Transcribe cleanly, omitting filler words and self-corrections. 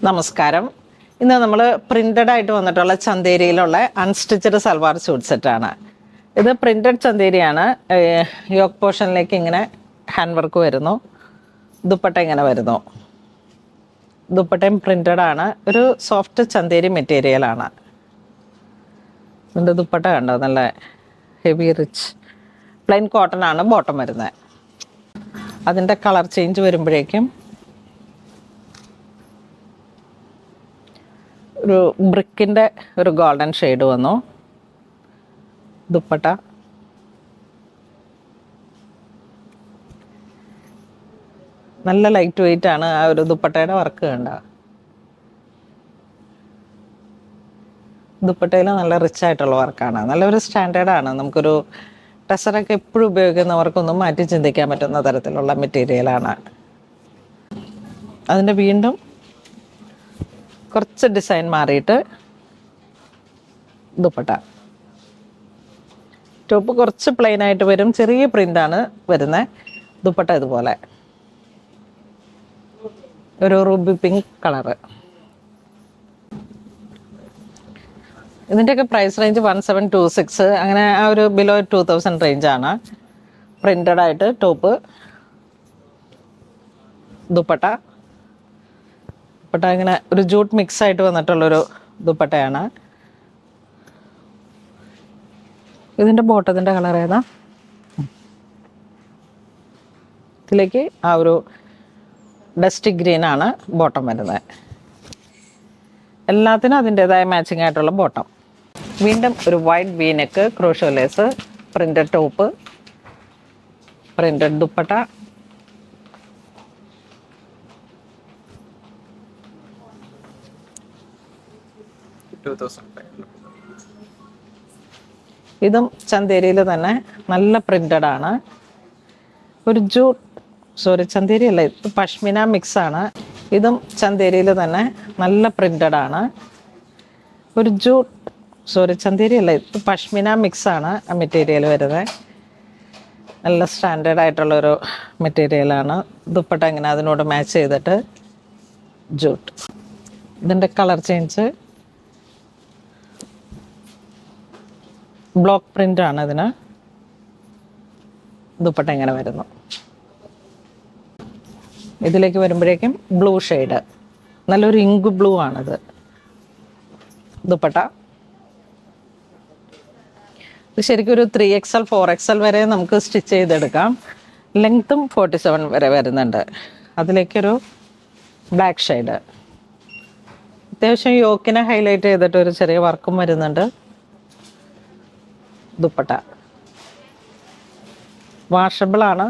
നമസ്കാരം. ഇന്ന് നമ്മൾ പ്രിന്റഡ് ആയിട്ട് വന്നിട്ടുള്ള ചന്തേരിയിലുള്ള അൺസ്റ്റിച്ചഡ് സൽവാർ സ്യൂട്ട് സെറ്റാണ്. ഇത് പ്രിന്റഡ് ചന്തേരിയാണ്. യോക്ക് പോർഷനിലേക്ക് ഇങ്ങനെ ഹാൻഡ് വർക്ക് വരുന്നു. ദുപ്പട്ട ഇങ്ങനെ വരുന്നു. ദുപ്പട്ടയും പ്രിന്റഡ് ആണ്. ഒരു സോഫ്റ്റ് ചന്തേരി മെറ്റീരിയലാണ്. ഇതിൻ്റെ ദുപ്പട്ട കണ്ടോ, നല്ല ഹെവി റിച്ച് പ്ലെയിൻ കോട്ടൺ ആണ് ബോട്ടം വരുന്നത്. അതിൻ്റെ കളർ ചേഞ്ച് വരുമ്പോഴേക്കും ഒരു ബ്രിക്കിൻ്റെ ഒരു ഗോൾഡൻ ഷെയ്ഡ് വന്നു. ദുപ്പട്ട നല്ല ലൈറ്റ് വെയിറ്റ് ആണ്. ആ ഒരു ദുപ്പട്ടയുടെ വർക്ക് കണ്ട. ദുപ്പട്ടയിൽ നല്ല റിച്ച് ആയിട്ടുള്ള വർക്കാണ്. നല്ലൊരു സ്റ്റാൻഡേർഡാണ്. നമുക്കൊരു ടെസറൊക്കെ എപ്പോഴും ഉപയോഗിക്കുന്നവർക്കൊന്നും മാറ്റി ചിന്തിക്കാൻ പറ്റുന്ന തരത്തിലുള്ള മെറ്റീരിയലാണ്. അതിൻ്റെ വീണ്ടും കുറച്ച് ഡിസൈൻ മാറിയിട്ട് ദുപ്പട്ട ടോപ്പ് കുറച്ച് പ്ലെയിൻ ആയിട്ട് വരും. ചെറിയ പ്രിൻ്റാണ് വരുന്നത്. ദുപ്പട്ട ഇതുപോലെ ഒരു റൂബി പിങ്ക് കളറ്. ഇതിൻ്റെയൊക്കെ പ്രൈസ് റേഞ്ച് 1726, അങ്ങനെ ആ ഒരു ബിലോ 2000 റേഞ്ചാണ്. പ്രിൻ്റഡ് ആയിട്ട് ടോപ്പ്, ദുപ്പട്ട ഇങ്ങനെ ഒരു ജൂട്ട് മിക്സ് ആയിട്ട് വന്നിട്ടുള്ളൊരു ദുപ്പട്ടയാണ്. ഇതിൻ്റെ ബോട്ടത്തിൻ്റെ കളർ ഏതാ? ഇതിലേക്ക് ആ ഒരു ഡസ്റ്റി ഗ്രീൻ ആണ് ബോട്ടം വരുന്നത്. എല്ലാത്തിനും അതിൻ്റെതായ മാച്ചിങ് ആയിട്ടുള്ള ബോട്ടം. വീണ്ടും ഒരു white V neck, crochet lace, printed top, printed dupatta, ഇതും ചന്തേരിയിൽ തന്നെ നല്ല പ്രിൻ്റഡ് ആണ്. ഒരു ചന്തേരി അല്ല, ഇത് പഷ്മിന മിക്സ് ആണ്. ഇതും ചന്തേരിയിൽ തന്നെ നല്ല പ്രിൻ്റഡ് ആണ്. ഒരു ചന്തേരി അല്ല, ഇത് പഷ്മിന മിക്സ് ആണ് ആ മെറ്റീരിയൽ വരുന്നത്. നല്ല സ്റ്റാൻഡേർഡ് ആയിട്ടുള്ളൊരു മെറ്റീരിയലാണ്. ദുപ്പട്ട ഇങ്ങനെ അതിനോട് മാച്ച് ചെയ്തിട്ട് ജൂട്ട്. ഇതിൻ്റെ കളർ ചേഞ്ച് ബ്ലോക്ക് പ്രിൻ്റ് ആണ്. ഇതിന് ദുപ്പട്ട ഇങ്ങനെ വരുന്നു. ഇതിലേക്ക് വരുമ്പോഴേക്കും ബ്ലൂ ഷെയ്ഡ്, നല്ലൊരു ഇങ്ക് ബ്ലൂ ആണിത്. ദുപ്പട്ട ഇത് ശരിക്കും ഒരു 3XL 4XL വരെ നമുക്ക് സ്റ്റിച്ച് ചെയ്തെടുക്കാം. ലെങ്ത്തും 47 വരെ വരുന്നുണ്ട്. അതിലേക്കൊരു ബ്ലാക്ക് ഷെയ്ഡ്, അത്യാവശ്യം യോക്കിനെ ഹൈലൈറ്റ് ചെയ്തിട്ട് ഒരു ചെറിയ വർക്കും വരുന്നുണ്ട്. ദുപ്പട്ട വാഷബിൾ ആണ്.